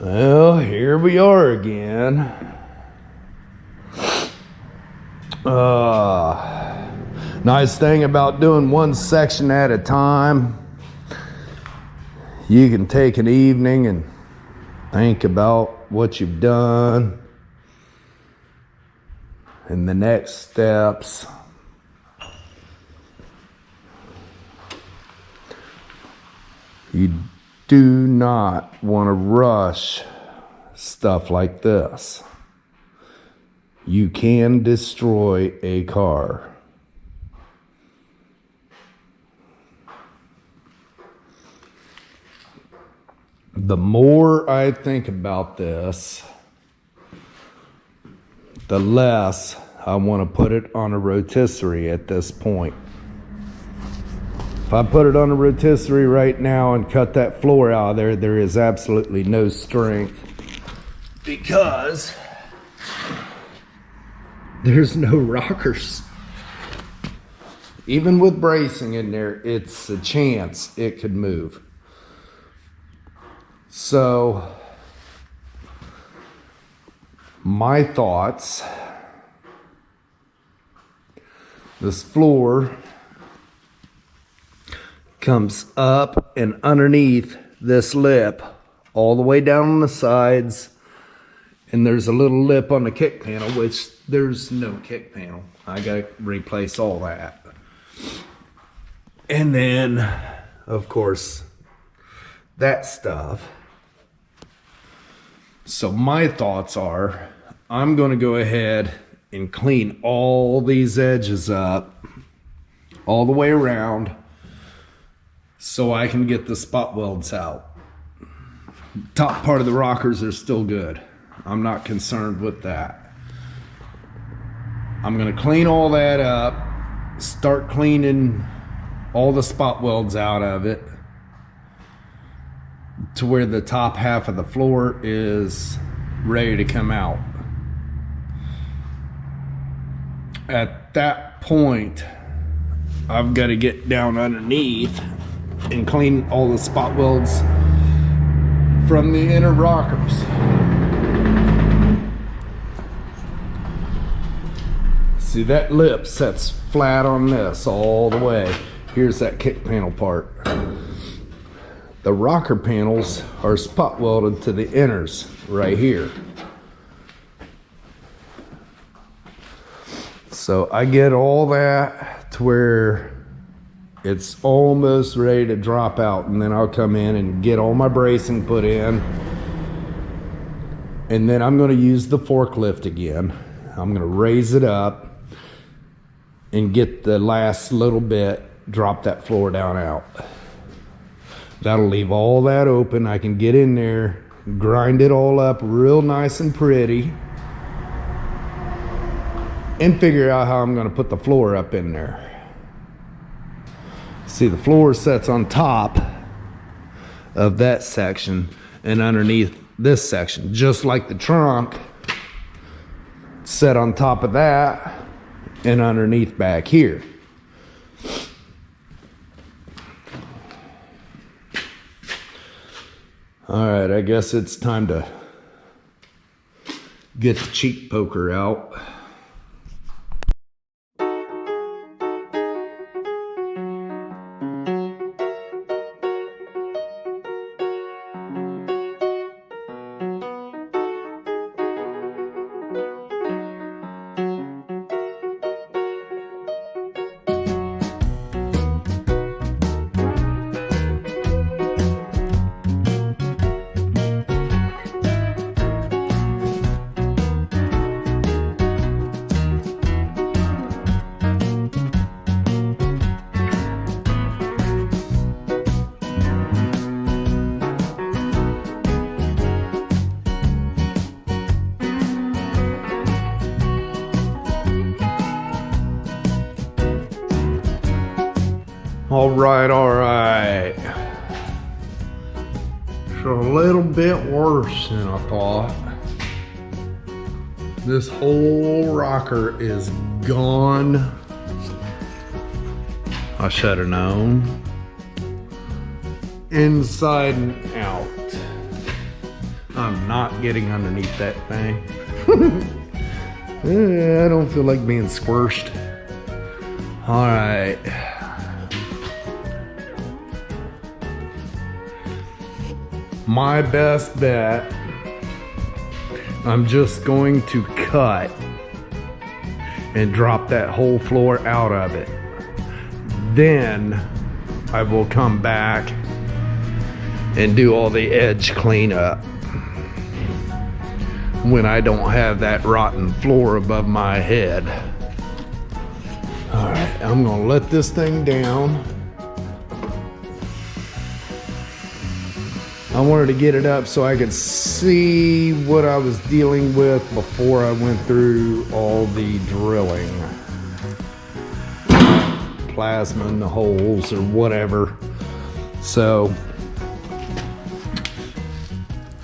Well, here we are again. Nice thing about doing one section at a time, you can take an evening and think about what you've done and the next steps. You do not want to rush stuff like this. You can destroy a car. The more I think about this, the less I want to put it on a rotisserie at this point. If I put it on a rotisserie right now and cut that floor out of there, there is absolutely no strength because there's no rockers. Even with bracing in there, it's a chance it could move. So, my thoughts, this floor comes up and underneath this lip all the way down on the sides, and there's a little lip on the kick panel, which there's no kick panel. I gotta replace all that. And then of course that stuff. So my thoughts are, I'm gonna go ahead and clean all these edges up all the way around so I can get the spot welds out. Top part of the rockers are still good. I'm not concerned with that. I'm gonna clean all that up, start cleaning all the spot welds out of it to where the top half of the floor is ready to come out. At that point, I've got to get down underneath and clean all the spot welds from the inner rockers. See, that lip sets flat on this all the way. Here's that kick panel part. The rocker panels are spot welded to the inners right here. So I get all that to where it's almost ready to drop out, and then I'll come in and get all my bracing put in, and then I'm going to use the forklift again. I'm going to raise it up and get the last little bit, drop that floor down out. That'll leave all that open. I can get in there, grind it all up real nice and pretty, and figure out how I'm going to put the floor up in there. See, the floor sets on top of that section and underneath this section, just like the trunk set on top of that and underneath back here. All right, I guess it's time to get the cheek poker out. All right, all right. So a little bit worse than I thought. This whole rocker is gone. I should have known. Inside and out. I'm not getting underneath that thing. I don't feel like being squished. All right. My best bet, I'm just going to cut and drop that whole floor out of it. Then I will come back and do all the edge cleanup when I don't have that rotten floor above my head. All right, I'm gonna let this thing down. I wanted to get it up so I could see what I was dealing with before I went through all the drilling. Plasma in the holes or whatever. So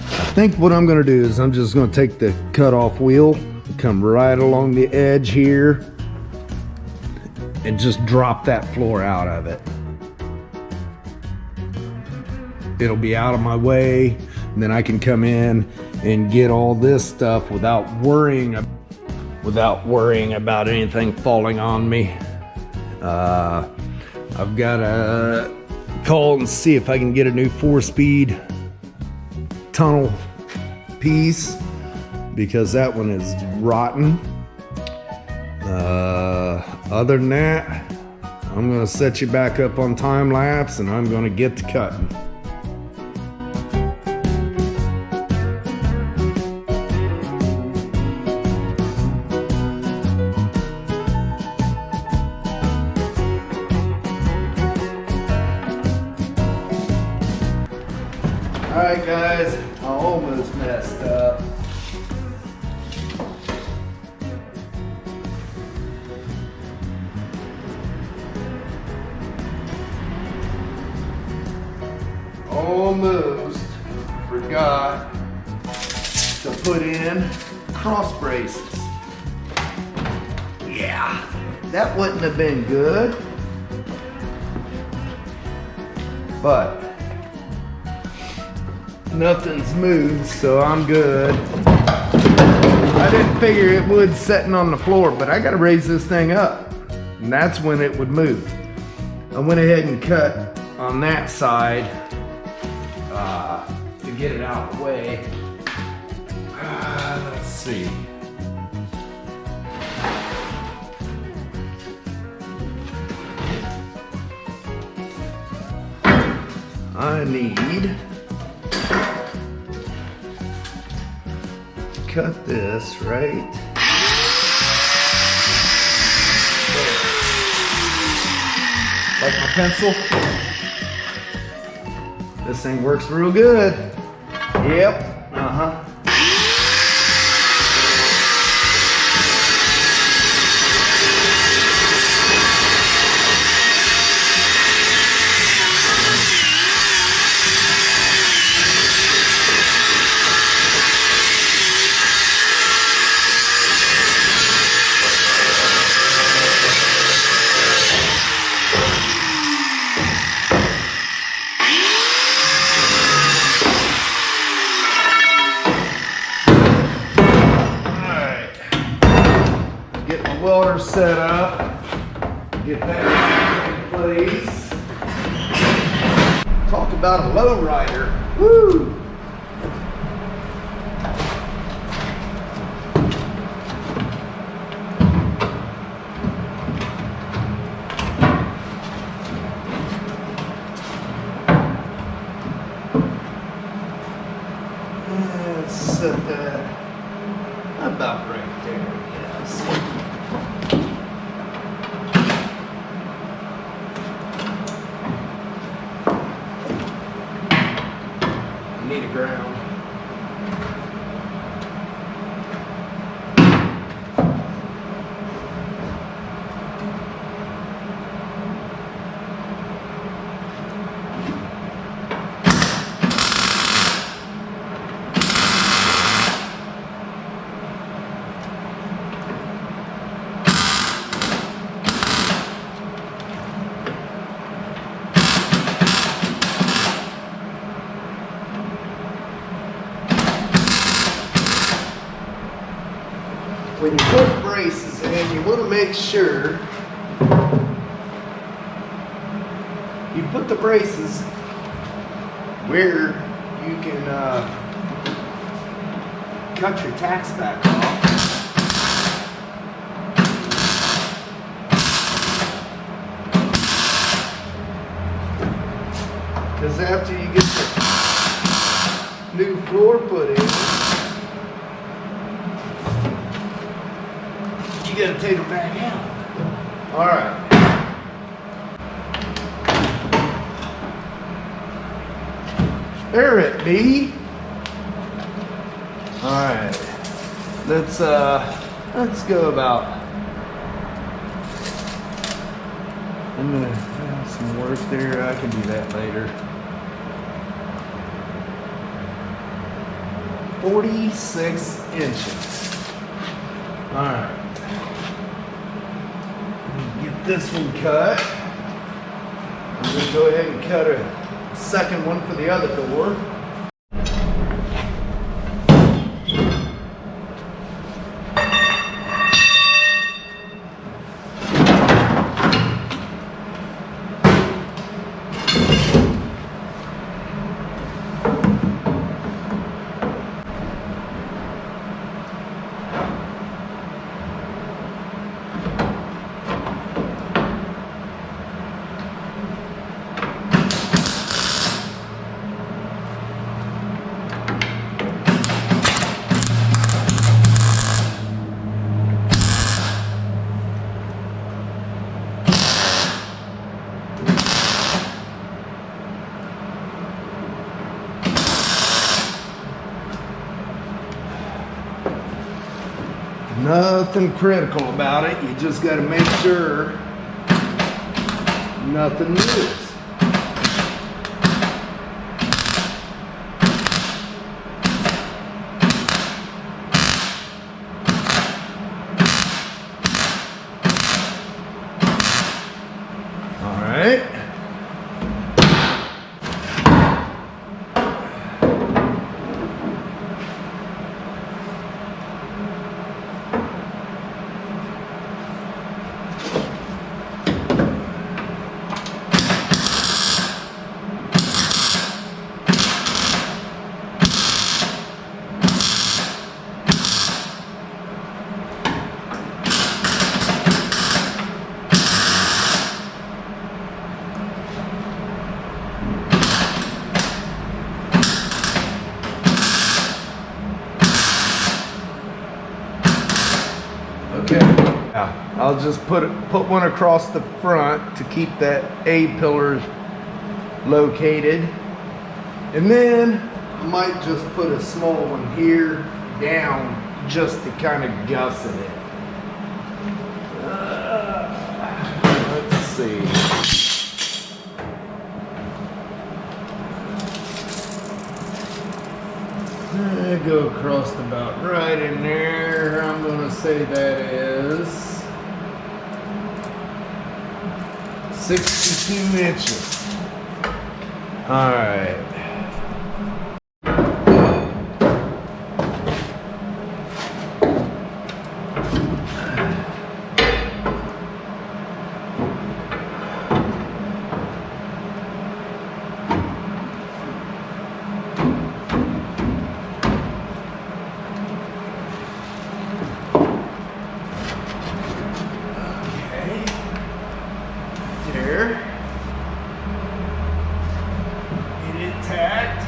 I think what I'm gonna do is I'm just gonna take the cutoff wheel, come right along the edge here, and just drop that floor out of it. It'll be out of my way, and then I can come in and get all this stuff without worrying about anything falling on me. I've got to call and see if I can get a new 4-speed tunnel piece, because that one is rotten. Other than that, I'm gonna set you back up on time lapse and I'm gonna get to cutting. Alright guys, I almost messed up. Almost forgot to put in cross braces. Yeah, that wouldn't have been good. But nothing's moved, so I'm good. I didn't figure it would sitting on the floor, but I gotta raise this thing up, and that's when it would move. I went ahead and cut on that side to get it out of the way. Let's see. I need cut this right there. Like my pencil. This thing works real good. Yep. Welder set up, get that in place. Talk about a lowrider. Woo! Let's set that about right there. Yes. Need when you put braces in, you want to make sure you put the braces where you can cut your tacks back off. Because after you get the new floor put in, you gotta take it back out. All right. There it be. All right. Let's go about. I'm gonna have some work there. I can do that later. 46 inches. All right. Get this one cut. I'm gonna go ahead and cut a second one for the other door. Nothing critical about it. You just got to make sure nothing moves. All right. Okay, now I'll just put one across the front to keep that A pillar located, and then I might just put a small one here down just to kind of gusset it. Let's see. Go across about right in there. I'm going to say that is 62 inches. All right. Get it tacked.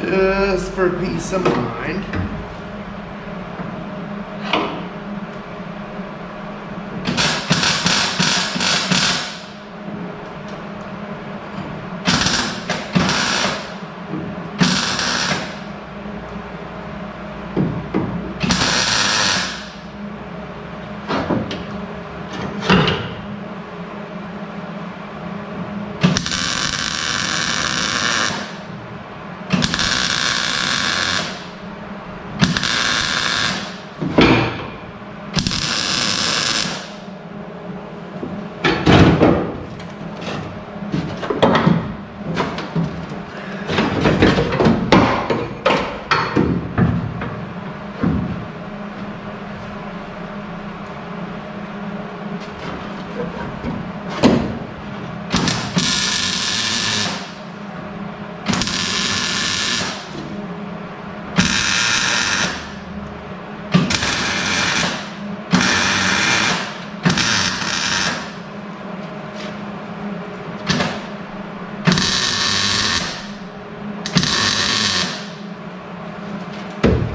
Just for peace of mind.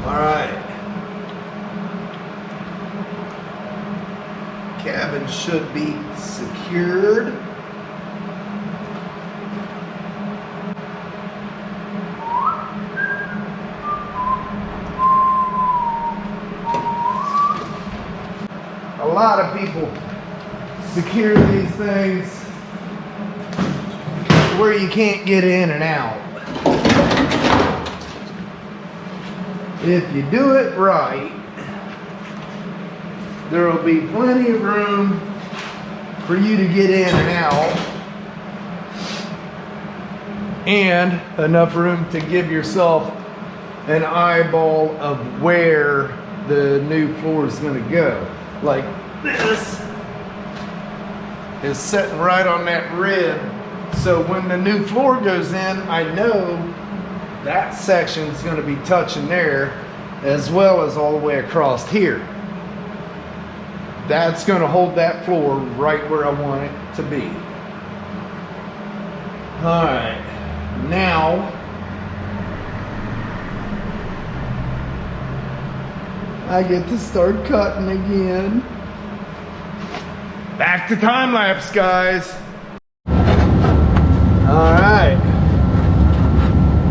All right. Cabin should be secured. A lot of people secure these things where you can't get in and out. If you do it right, there will be plenty of room for you to get in and out, and enough room to give yourself an eyeball of where the new floor is going to go. Like this is sitting right on that rib, so when the new floor goes in, I know that section is going to be touching there, as well as all the way across here. That's going to hold that floor right where I want it to be. All right, now I get to start cutting again. Back to time lapse, guys. All right,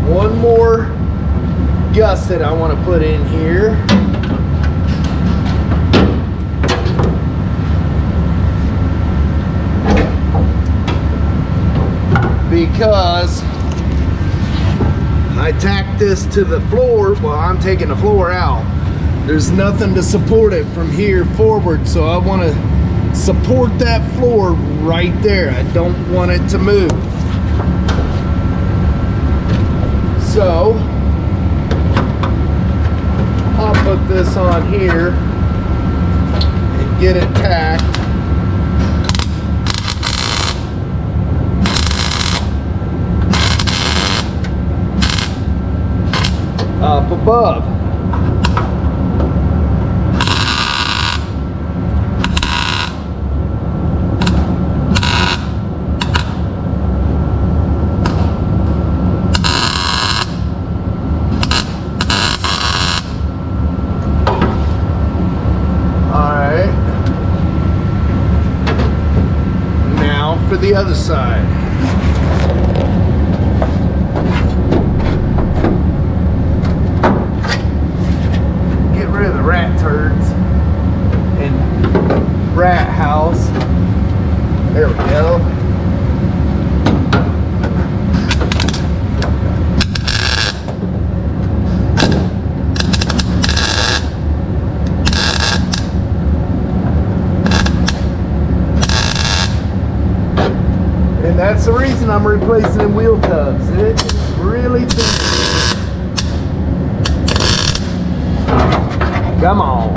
one more gusset I want to put in here. Because I tacked this to the floor. Well, I'm taking the floor out. There's nothing to support it from here forward, so I want to support that floor right there. I don't want it to move. So I'll put this on here and get it tacked up above. For the other side. Get rid of the rat turds and rat house. There we go. And that's the reason I'm replacing them wheel tubs. It's really thin. Come on.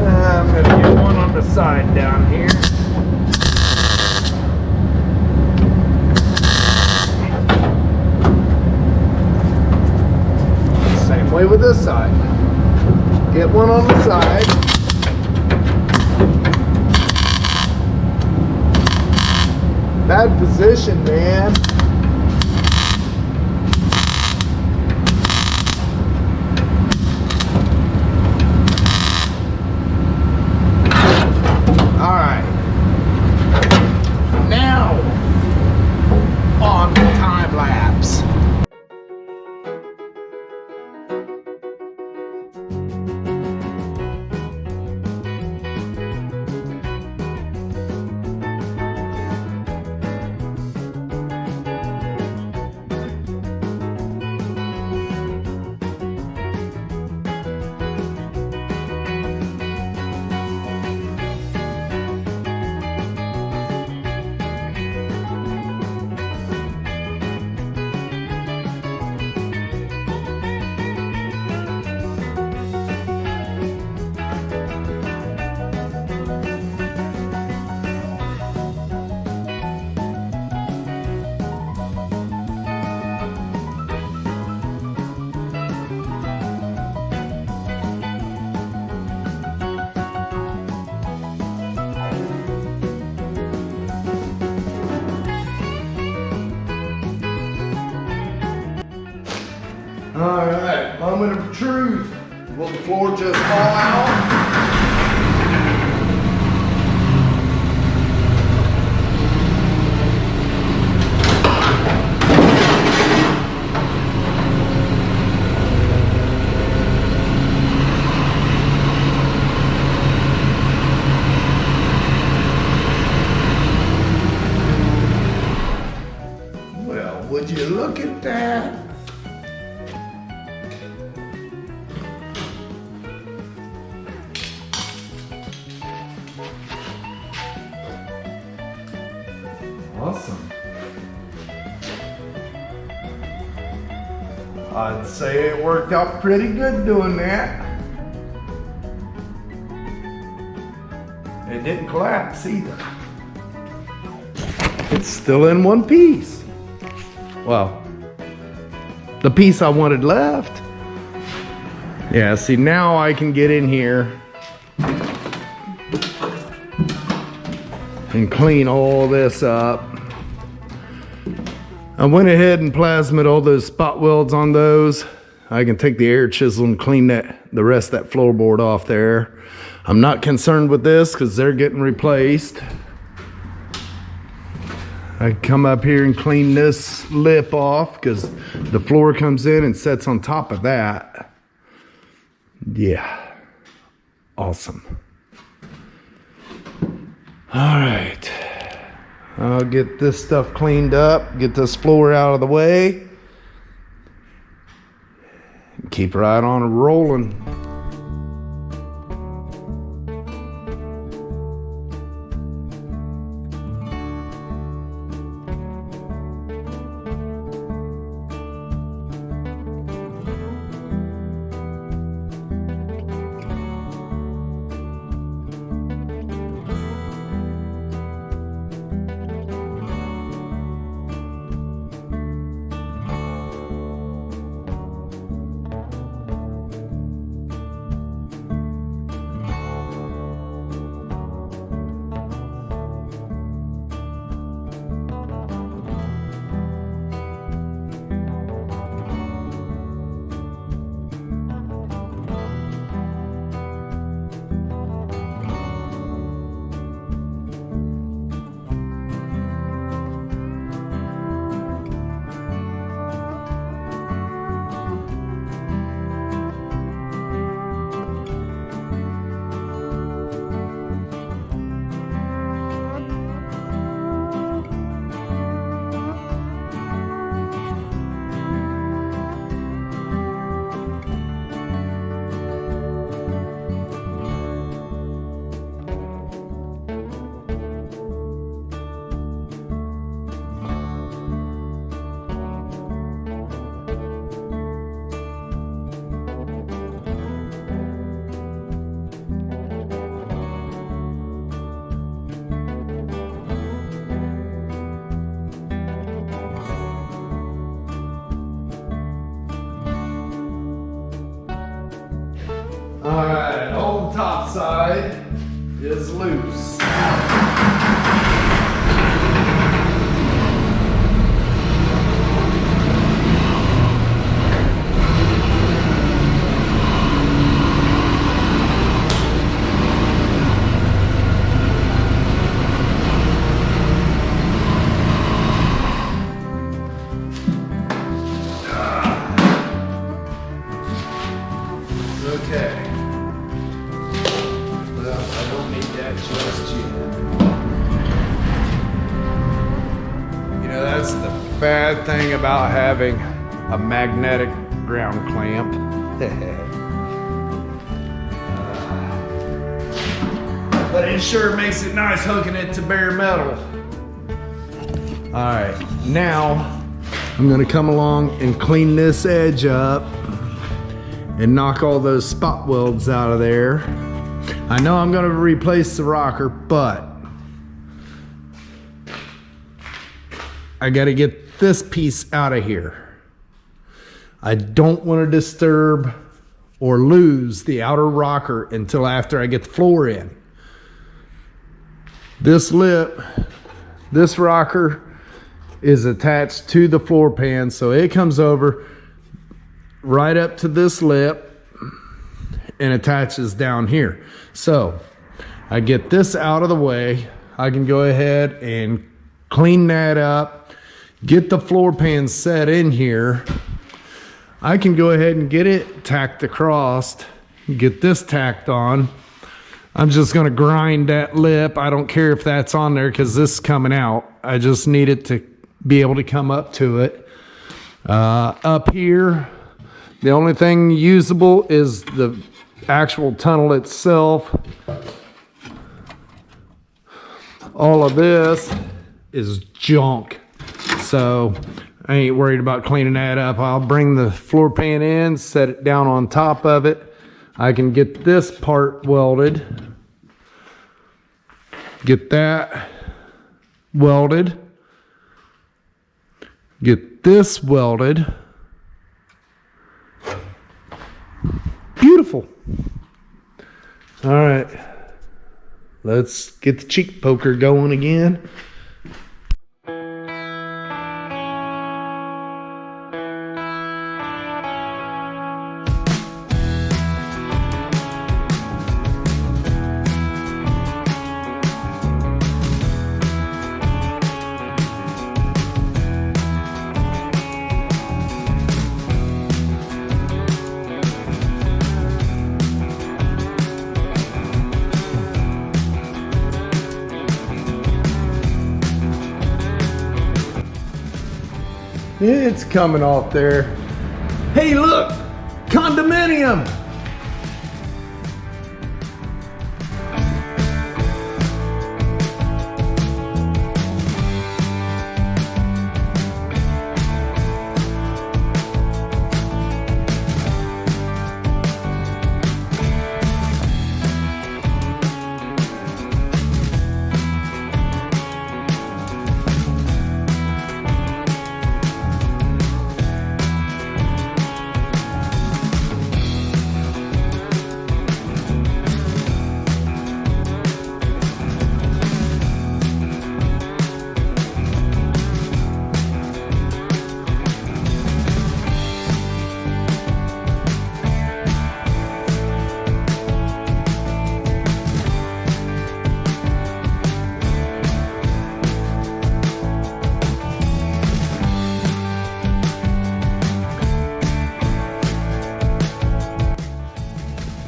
I'm going to get one on the side down here. Way with this side. Get one on the side. Bad position, man. All right. Now on the time lapse. floor just fall out. Would you look at that? Awesome. I'd say it worked out pretty good doing that. It didn't collapse either. It's still in one piece. Well, the piece I wanted left. Yeah, see, now I can get in here and clean all this up. I went ahead and plasmed all those spot welds on those. I can take the air chisel and clean the rest of that floorboard off there. I'm not concerned with this because they're getting replaced. I come up here and clean this lip off because the floor comes in and sets on top of that. Yeah, awesome. All right, I'll get this stuff cleaned up, get this floor out of the way, and keep right on rolling. All right, all the top side is loose. Okay. Well, I don't need that just yet. You know, that's the bad thing about having a magnetic ground clamp. But it sure makes it nice hooking it to bare metal. All right, now I'm gonna come along and clean this edge up and knock all those spot welds out of there. I know I'm gonna replace the rocker, but I gotta get this piece out of here. I don't wanna disturb or lose the outer rocker until after I get the floor in. This lip, this rocker is attached to the floor pan, so it comes over right up to this lip and attaches down here. So I get this out of the way. I can go ahead and clean that up, get the floor pan set in here. I can go ahead and get it tacked across, get this tacked on. I'm just gonna grind that lip. I don't care if that's on there because this is coming out. I just need it to be able to come up to it. Up here, the only thing usable is the actual tunnel itself. All of this is junk, so I ain't worried about cleaning that up. I'll bring the floor pan in, set it down on top of it. I can get this part welded, get that welded, get this welded. Beautiful. All right, let's get the cheek poker going again. It's coming off there. Hey, look, condominium.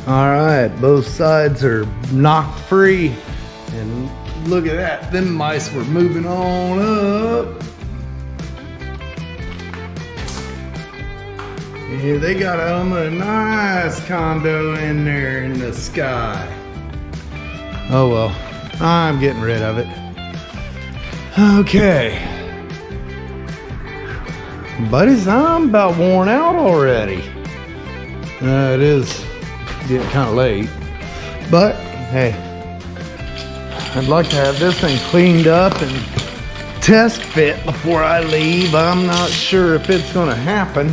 All right, both sides are knocked free. And look at that, them mice were moving on up. Yeah, they got a nice condo in there in the sky. Oh well, I'm getting rid of it. Okay. Buddies, I'm about worn out already. It is getting kind of late, but hey, I'd like to have this thing cleaned up and test fit before I leave. I'm not sure if it's gonna happen,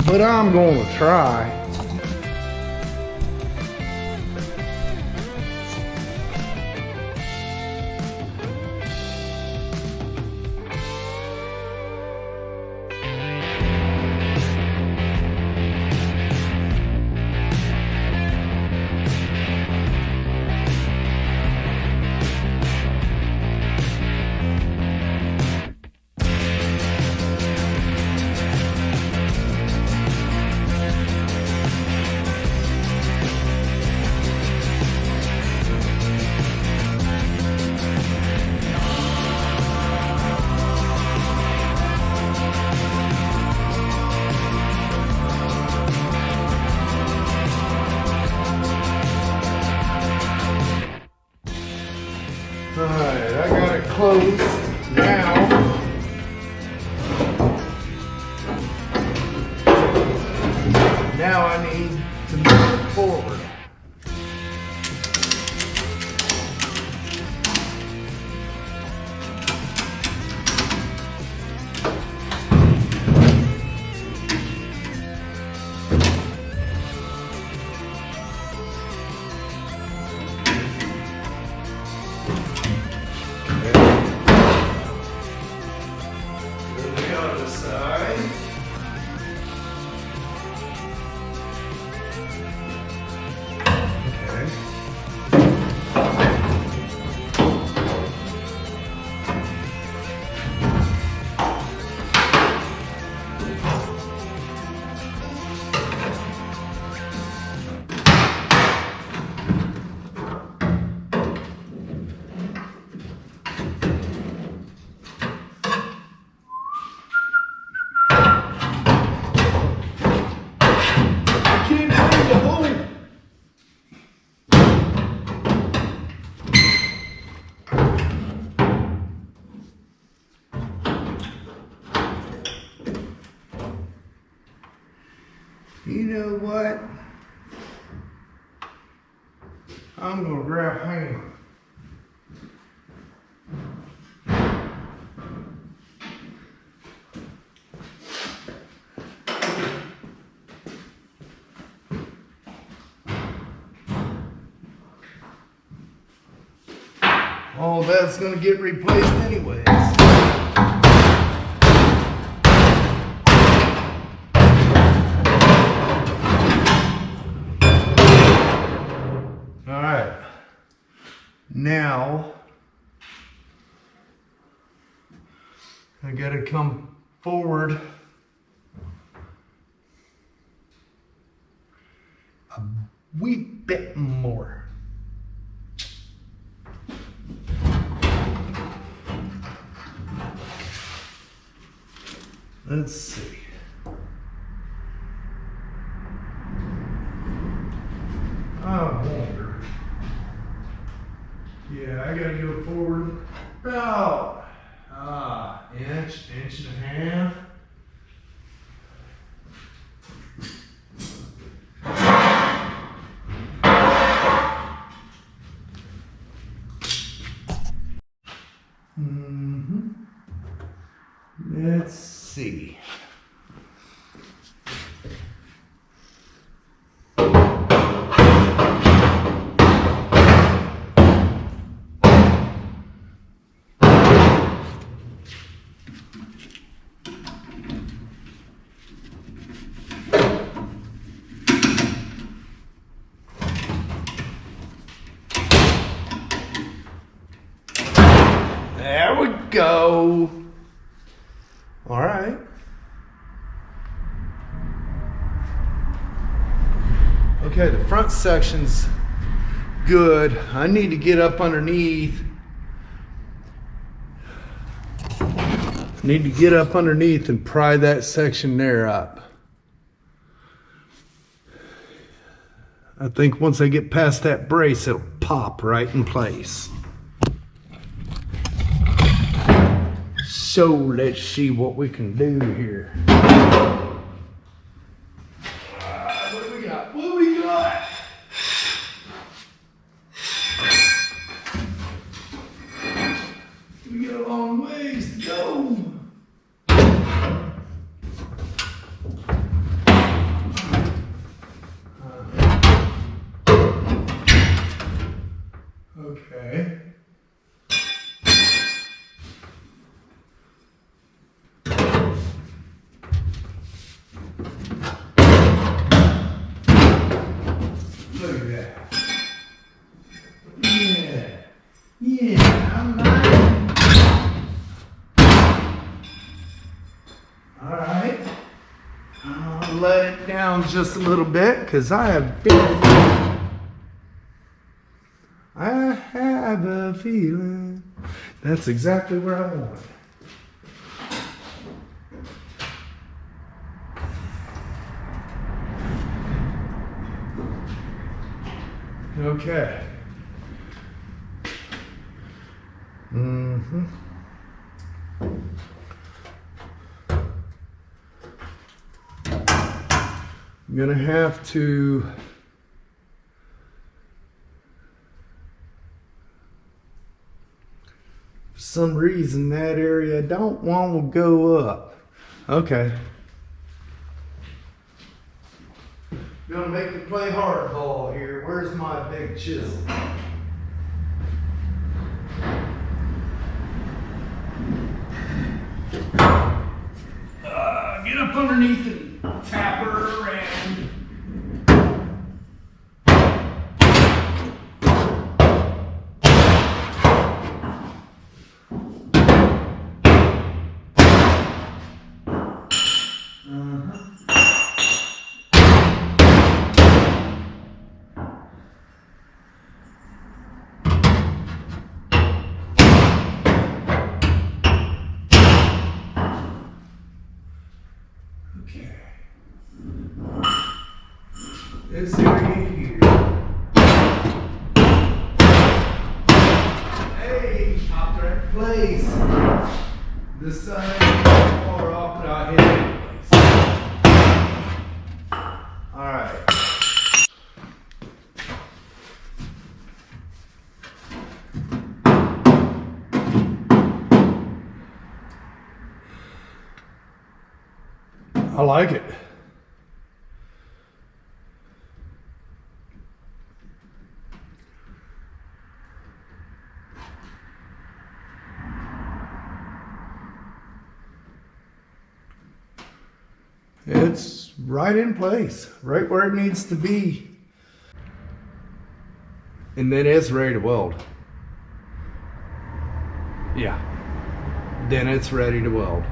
but I'm going to try. You know what? I'm gonna grab a hammer. All that's gonna get replaced anyways. All right. Now I gotta come forward a wee bit more. Let's see. I wonder. Yeah, I gotta go forward about inch and a half. Let's see. There we go. All right. Okay, the front section's good. I need to get up underneath. Need to get up underneath and pry that section there up. I think once I get past that brace, it'll pop right in place. So let's see what we can do here. What do we got? What do we got? We got a long ways to go. Okay. Look at that. Yeah, I'm lying. All right. I'll let it down just a little bit because I have a feeling that's exactly where I want it. Okay. I'm gonna have to for some reason that area I don't want to go up. Okay. Gonna make me play hardball here. Where's my big chisel? Get up underneath and tap her around. Okay. This area here. Hey, popped right in place. This side is far off, but I hit it in place. I like it. It's right in place, right where it needs to be. And then it's ready to weld. Yeah, then it's ready to weld.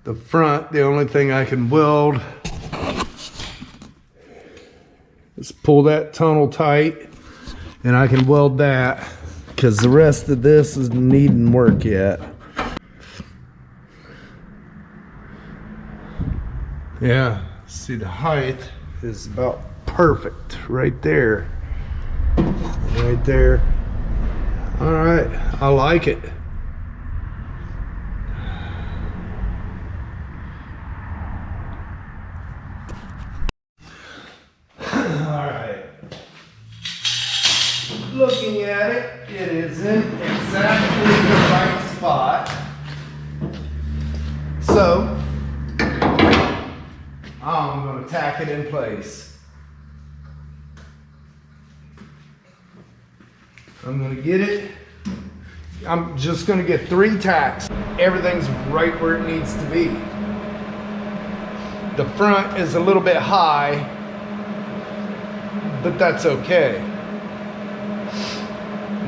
The front, the only thing I can weld is pull that tunnel tight, and I can weld that because the rest of this is needing work yet. Yeah, see, the height is about perfect right there. Right there. All right, I like it. All right. Looking at it, it is in exactly the right spot. So, I'm going to tack it in place. I'm going to get it. I'm just going to get 3 tacks. Everything's right where it needs to be. The front is a little bit high, but that's okay.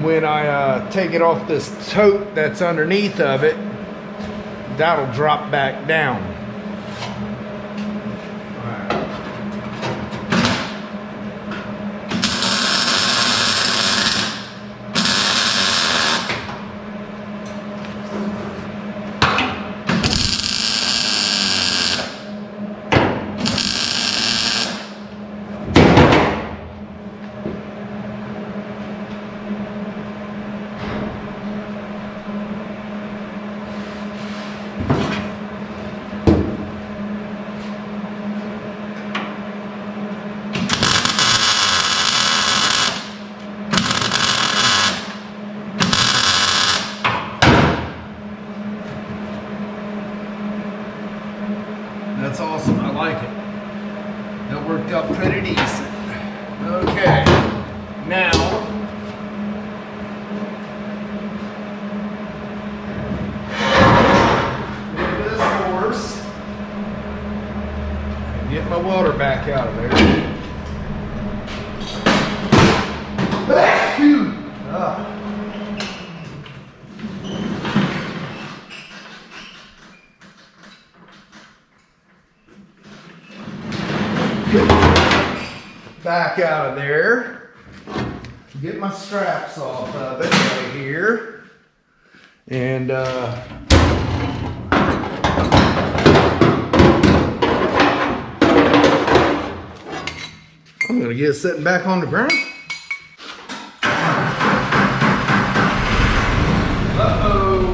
When I take it off this tote that's underneath of it, that'll drop back down. That's awesome. I like it. That worked out pretty decent. Okay. Now, get this horse and get my welder back out of there. Back out of there. Get my straps off of it right here. And I'm gonna get it sitting back on the ground. Uh-oh.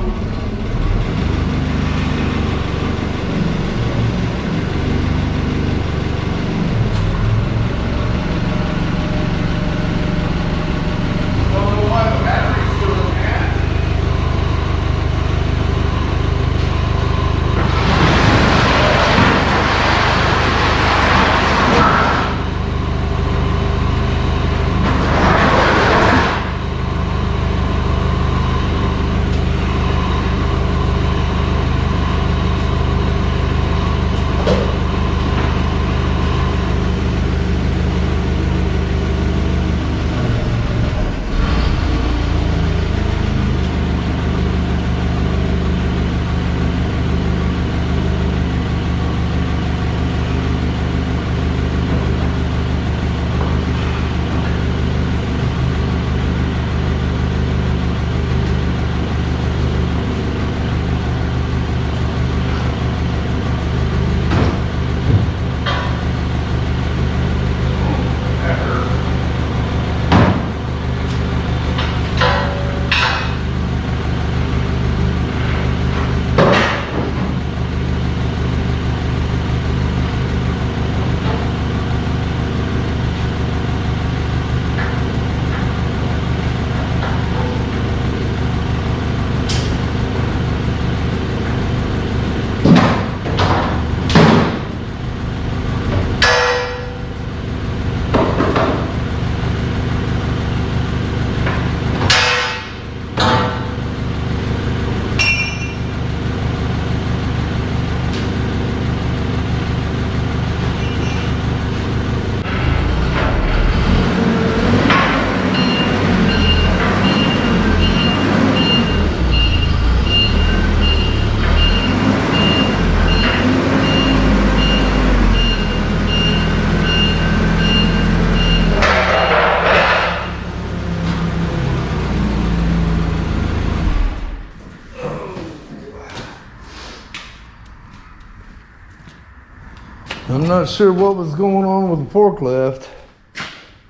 I'm not sure what was going on with the forklift,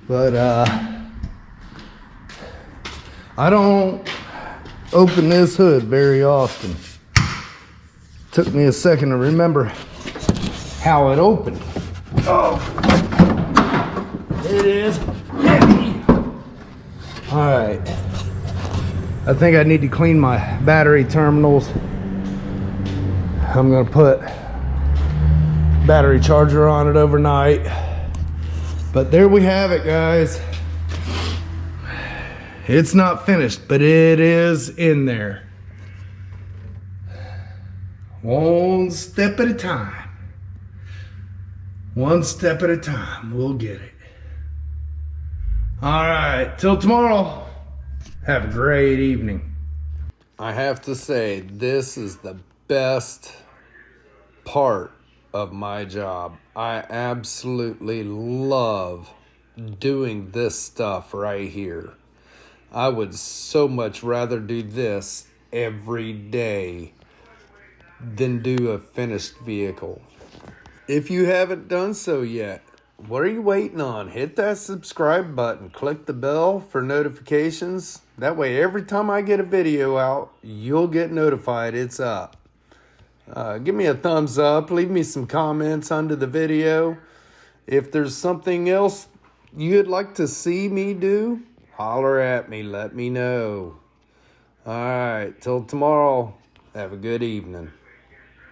but I don't open this hood very often. Took me a second to remember how it opened. Oh, it is heavy. All right, I think I need to clean my battery terminals. I'm gonna put battery charger on it overnight. But there we have it, guys. It's not finished, but it is in there. One step at a time. One step at a time, we'll get it. All right, till tomorrow, have a great evening. I have to say, this is the best part of my job. I absolutely love doing this stuff right here. I would so much rather do this every day than do a finished vehicle. If you haven't done so yet, what are you waiting on? Hit that subscribe button, click the bell for notifications. That way every time I get a video out, you'll get notified it's up. Give me a thumbs up, leave me some comments under the video. If there's something else you'd like to see me do, holler at me, let me know. All right, till tomorrow, have a good evening.